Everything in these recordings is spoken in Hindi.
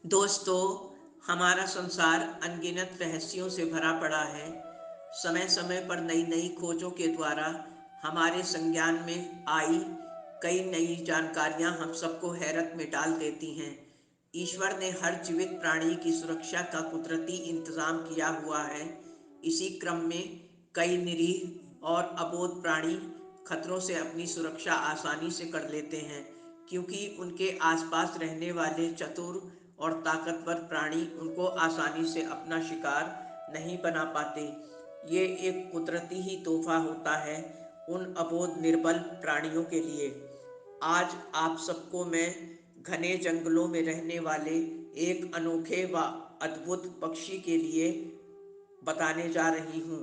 दोस्तों, हमारा संसार अनगिनत रहस्यों से भरा पड़ा है। समय समय पर नई नई खोजों के द्वारा हमारे संज्ञान में आई कई नई जानकारियां हम सबको हैरत में डाल देती हैं। ईश्वर ने हर जीवित प्राणी की सुरक्षा का कुदरती इंतजाम किया हुआ है। इसी क्रम में कई निरीह और अबोध प्राणी खतरों से अपनी सुरक्षा आसानी से कर लेते हैं, क्योंकि उनके आसपास रहने वाले चतुर और ताकतवर प्राणी उनको आसानी से अपना शिकार नहीं बना पाते। ये एक कुदरती ही तोहफा होता है उन अबोध निर्बल प्राणियों के लिए। आज आप सबको मैं घने जंगलों में रहने वाले एक अनोखे व अद्भुत पक्षी के लिए बताने जा रही हूँ,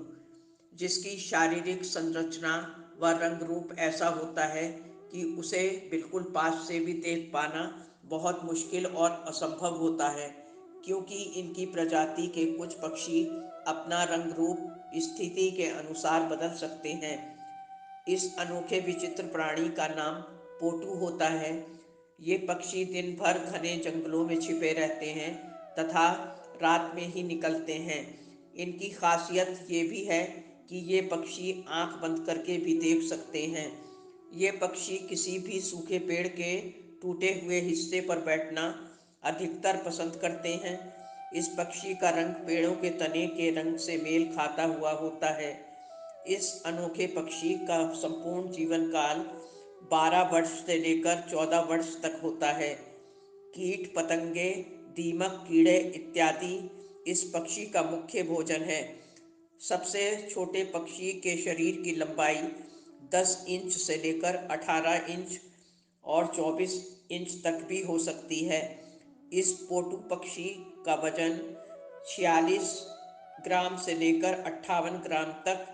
जिसकी शारीरिक संरचना व रंग रूप ऐसा होता है कि उसे बिल्कुल पास से भी देख पाना बहुत मुश्किल और असंभव होता है, क्योंकि इनकी प्रजाति के कुछ पक्षी अपना रंग रूप स्थिति के अनुसार बदल सकते हैं। इस अनोखे विचित्र प्राणी का नाम पोटू होता है। ये पक्षी दिन भर घने जंगलों में छिपे रहते हैं तथा रात में ही निकलते हैं। इनकी खासियत ये भी है कि ये पक्षी आंख बंद करके भी देख सकते हैं। ये पक्षी किसी भी सूखे पेड़ के टूटे हुए हिस्से पर बैठना अधिकतर पसंद करते हैं। इस पक्षी का रंग पेड़ों के तने के रंग से मेल खाता हुआ होता है। इस अनोखे पक्षी का संपूर्ण जीवन काल 12 वर्ष से लेकर 14 वर्ष तक होता है। कीट पतंगे, दीमक, कीड़े इत्यादि इस पक्षी का मुख्य भोजन है। सबसे छोटे पक्षी के शरीर की लंबाई 10 इंच से लेकर 18 इंच और 24 इंच तक भी हो सकती है। इस पोटू पक्षी का वजन 46 ग्राम से लेकर 58 ग्राम तक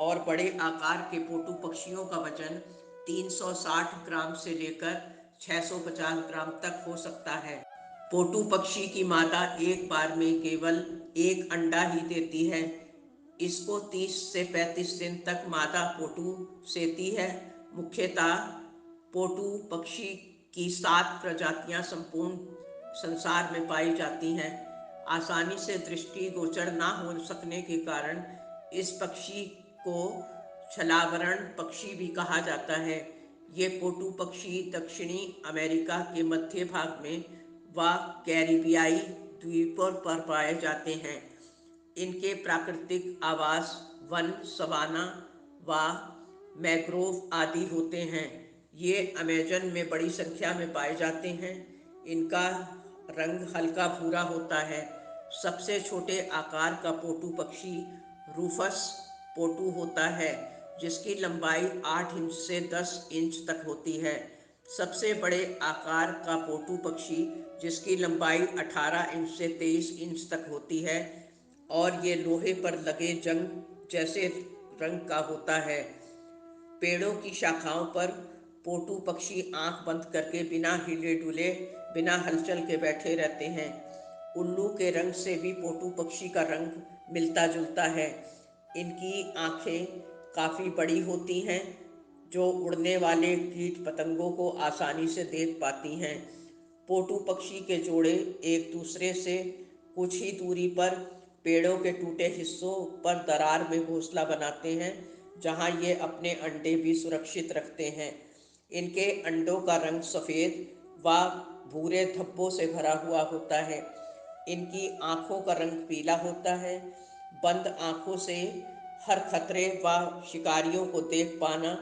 और बड़े आकार के पोटू पक्षियों का वजन 360 ग्राम से लेकर 650 ग्राम तक हो सकता है। पोटू पक्षी की मादा एक बार में केवल एक अंडा ही देती है। इसको 30 से 35 दिन तक मादा पोटू सेती है। मुख्यतः पोटू पक्षी की 7 प्रजातियां संपूर्ण संसार में पाई जाती हैं। आसानी से दृष्टिगोचर ना हो सकने के कारण इस पक्षी को छलावरण पक्षी भी कहा जाता है। ये पोटू पक्षी दक्षिणी अमेरिका के मध्य भाग में व कैरिबियाई द्वीपों पर पाए जाते हैं। इनके प्राकृतिक आवास वन, सवाना व मैंग्रोव आदि होते हैं। ये अमेजन में बड़ी संख्या में पाए जाते हैं। इनका रंग हल्का भूरा होता है। सबसे छोटे आकार का पोटू पक्षी रूफस पोटू होता है, जिसकी लंबाई 8 इंच से 10 इंच तक होती है। सबसे बड़े आकार का पोटू पक्षी, जिसकी लंबाई 18 इंच से 23 इंच तक होती है और ये लोहे पर लगे जंग जैसे रंग का होता है। पेड़ों की शाखाओं पर पोटू पक्षी आंख बंद करके बिना हिले डुले, बिना हलचल के बैठे रहते हैं। उल्लू के रंग से भी पोटू पक्षी का रंग मिलता जुलता है। इनकी आंखें काफ़ी बड़ी होती हैं, जो उड़ने वाले कीट पतंगों को आसानी से देख पाती हैं। पोटू पक्षी के जोड़े एक दूसरे से कुछ ही दूरी पर पेड़ों के टूटे हिस्सों पर दरार में घोंसला बनाते हैं, जहां ये अपने अंडे भी सुरक्षित रखते हैं। इनके अंडों का रंग सफ़ेद व भूरे धब्बों से भरा हुआ होता है। इनकी आँखों का रंग पीला होता है। बंद आँखों से हर खतरे व शिकारियों को देख पाना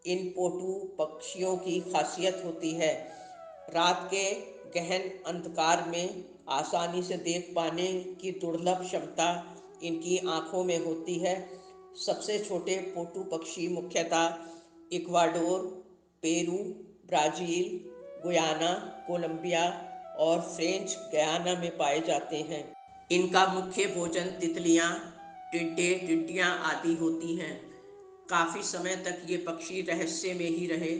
इन पोटू पक्षियों की खासियत होती है। रात के गहन अंधकार में आसानी से देख पाने की दुर्लभ क्षमता इनकी आँखों में होती है। सबसे छोटे पोटू पक्षी मुख्यतः Ecuador, Peru, Brazil, Guyana, Colombia और फ्रेंच गयाना में पाए जाते हैं। इनका मुख्य भोजन तितलियां, टिड्डे, टिड्डियां आदि होती हैं। काफ़ी समय तक ये पक्षी रहस्य में ही रहे।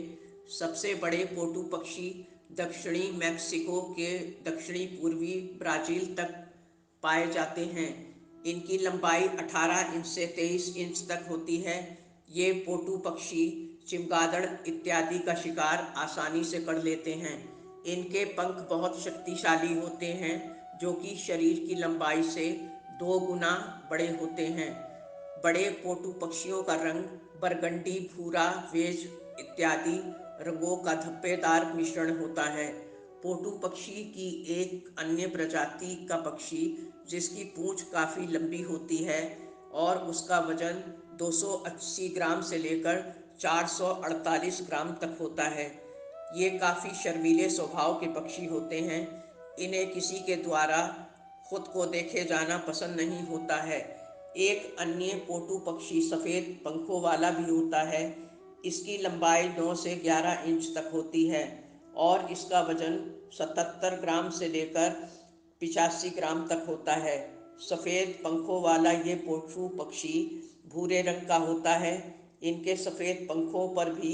सबसे बड़े पोटू पक्षी दक्षिणी मैक्सिको के दक्षिणी पूर्वी ब्राज़ील तक पाए जाते हैं। इनकी लंबाई 18 इंच से 23 इंच तक होती है। ये पोटू पक्षी, चमगादड़ इत्यादि का शिकार आसानी से कर लेते हैं। इनके पंख बहुत शक्तिशाली होते हैं, जो कि शरीर की लंबाई से 2 गुना बड़े होते हैं। बड़े पोटू पक्षियों का रंग बरगंडी, भूरा, बेज इत्यादि रंगों का धब्बेदार मिश्रण होता है। पोटू पक्षी की एक अन्य प्रजाति का पक्षी, जिसकी पूंछ काफ़ी लंबी होती है और उसका वजन 280 ग्राम से लेकर 448 ग्राम तक होता है। ये काफ़ी शर्मीले स्वभाव के पक्षी होते हैं। इन्हें किसी के द्वारा खुद को देखे जाना पसंद नहीं होता है। एक अन्य पोटू पक्षी सफ़ेद पंखों वाला भी होता है। इसकी लंबाई 9 से 11 इंच तक होती है और इसका वजन 77 ग्राम से लेकर 85 ग्राम तक होता है। सफ़ेद पंखों वाला ये पोटू पक्षी भूरे रंग का होता है। इनके सफ़ेद पंखों पर भी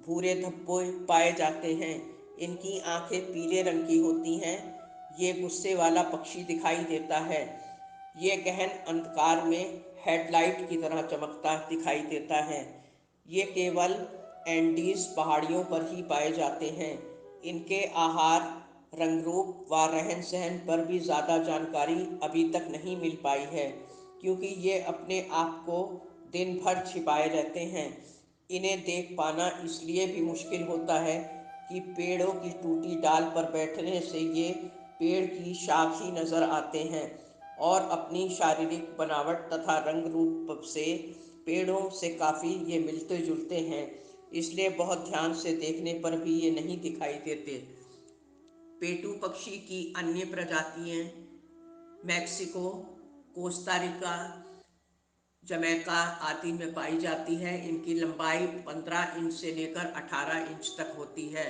भूरे धब्बे पाए जाते हैं। इनकी आंखें पीले रंग की होती हैं। ये गुस्से वाला पक्षी दिखाई देता है। ये गहन अंधकार में हेडलाइट की तरह चमकता दिखाई देता है। ये केवल एंडीज पहाड़ियों पर ही पाए जाते हैं। इनके आहार, रंग रूप व रहन सहन पर भी ज़्यादा जानकारी अभी तक नहीं मिल पाई है, क्योंकि ये अपने आप को दिन भर छिपाए रहते हैं। इन्हें देख पाना इसलिए भी मुश्किल होता है कि पेड़ों की टूटी डाल पर बैठने से ये पेड़ की शाख ही नज़र आते हैं और अपनी शारीरिक बनावट तथा रंग रूप से पेड़ों से काफ़ी ये मिलते जुलते हैं, इसलिए बहुत ध्यान से देखने पर भी ये नहीं दिखाई देते। पेटू पक्षी की अन्य प्रजातियां मैक्सिको, कोस्टारिका, जमैका आदि में पाई जाती है। इनकी लंबाई 15 इंच से लेकर 18 इंच तक होती है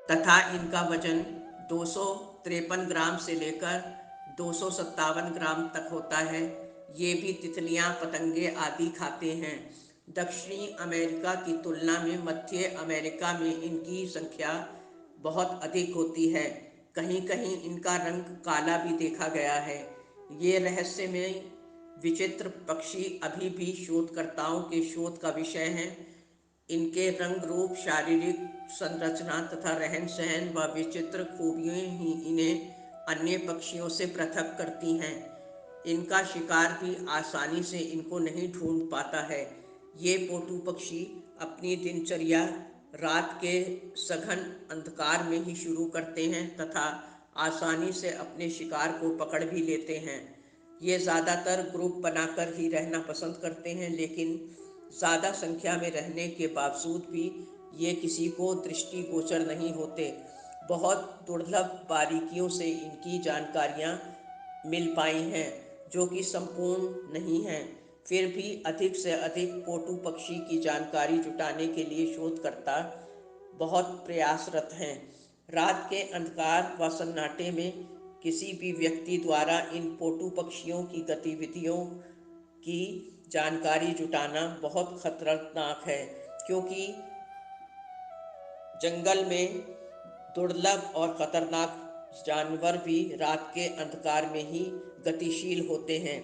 तथा इनका वजन 253 ग्राम से लेकर 257 ग्राम तक होता है। ये भी तितलियां, पतंगे आदि खाते हैं। दक्षिणी अमेरिका की तुलना में मध्य अमेरिका में इनकी संख्या बहुत अधिक होती है। कहीं कहीं इनका रंग काला भी देखा गया है। ये रहस्यमय विचित्र पक्षी अभी भी शोधकर्ताओं के शोध का विषय हैं। इनके रंग रूप, शारीरिक संरचना तथा रहन सहन व विचित्र खूबियाँ ही इन्हें अन्य पक्षियों से पृथक करती हैं। इनका शिकार भी आसानी से इनको नहीं ढूंढ पाता है। ये पोटू पक्षी अपनी दिनचर्या रात के सघन अंधकार में ही शुरू करते हैं तथा आसानी से अपने शिकार को पकड़ भी लेते हैं। ये ज़्यादातर ग्रुप बनाकर ही रहना पसंद करते हैं, लेकिन ज़्यादा संख्या में रहने के बावजूद भी ये किसी को दृष्टिगोचर नहीं होते। बहुत दुर्लभ बारीकियों से इनकी जानकारियाँ मिल पाई हैं, जो कि संपूर्ण नहीं हैं। फिर भी अधिक से अधिक पोटू पक्षी की जानकारी जुटाने के लिए शोधकर्ता बहुत प्रयासरत हैं। रात के अंधकार व सन्नाटे में किसी भी व्यक्ति द्वारा इन पोटू पक्षियों की गतिविधियों की जानकारी जुटाना बहुत खतरनाक है, क्योंकि जंगल में दुर्लभ और खतरनाक जानवर भी रात के अंधकार में ही गतिशील होते हैं।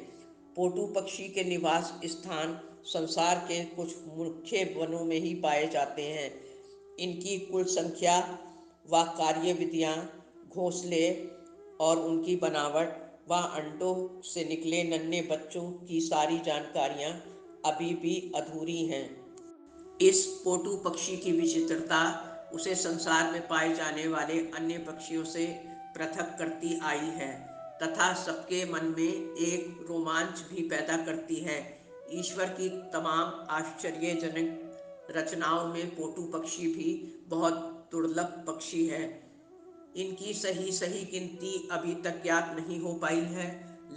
पोटू पक्षी के निवास स्थान संसार के कुछ मुख्य वनों में ही पाए जाते हैं। इनकी कुल संख्या व कार्यविधियाँ, घोंसले और उनकी बनावट व अंडों से निकले नन्हे बच्चों की सारी जानकारियाँ अभी भी अधूरी हैं। इस पोटू पक्षी की विचित्रता उसे संसार में पाए जाने वाले अन्य पक्षियों से पृथक करती आई है तथा सबके मन में एक रोमांच भी पैदा करती है। ईश्वर की तमाम आश्चर्यजनक रचनाओं में पोटू पक्षी भी बहुत दुर्लभ पक्षी है। इनकी सही सही गिनती अभी तक ज्ञात नहीं हो पाई है।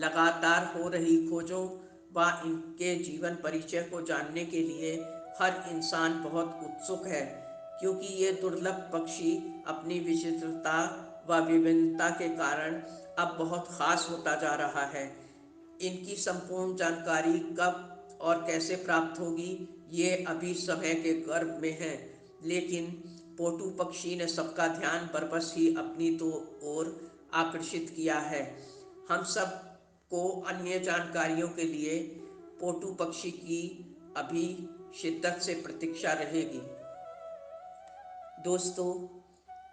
लगातार हो रही खोजों व इनके जीवन परिचय को जानने के लिए हर इंसान बहुत उत्सुक है, क्योंकि ये दुर्लभ पक्षी अपनी विचित्रता व विभिन्नता के कारण अब बहुत खास होता जा रहा है। इनकी संपूर्ण जानकारी कब और कैसे प्राप्त होगी, ये अभी समय के गर्भ में है, लेकिन पोटू पक्षी ने सबका ध्यान बरबस ही अपनी तो ओर आकर्षित किया है। हम सब को अन्य जानकारियों के लिए पोटू पक्षी की अभी शिद्दत से प्रतीक्षा रहेगी। दोस्तों,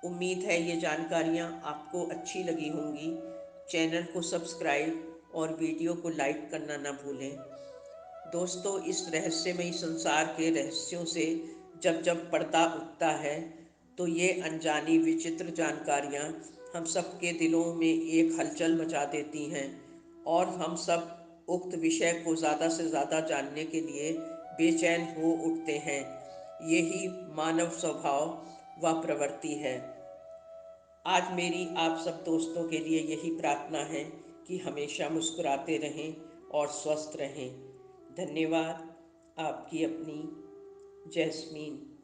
उम्मीद है ये जानकारियाँ आपको अच्छी लगी होंगी। चैनल को सब्सक्राइब और वीडियो को लाइक करना ना भूलें। दोस्तों, इस रहस्यमयी संसार के रहस्यों से जब जब पर्दा उठता है तो ये अनजानी विचित्र जानकारियाँ हम सबके दिलों में एक हलचल मचा देती हैं और हम सब उक्त विषय को ज़्यादा से ज़्यादा जानने के लिए बेचैन हो उठते हैं। यही मानव स्वभाव व प्रवृत्ति है। आज मेरी आप सब दोस्तों के लिए यही प्रार्थना है कि हमेशा मुस्कुराते रहें और स्वस्थ रहें। धन्यवाद। आपकी अपनी जैस्मीन।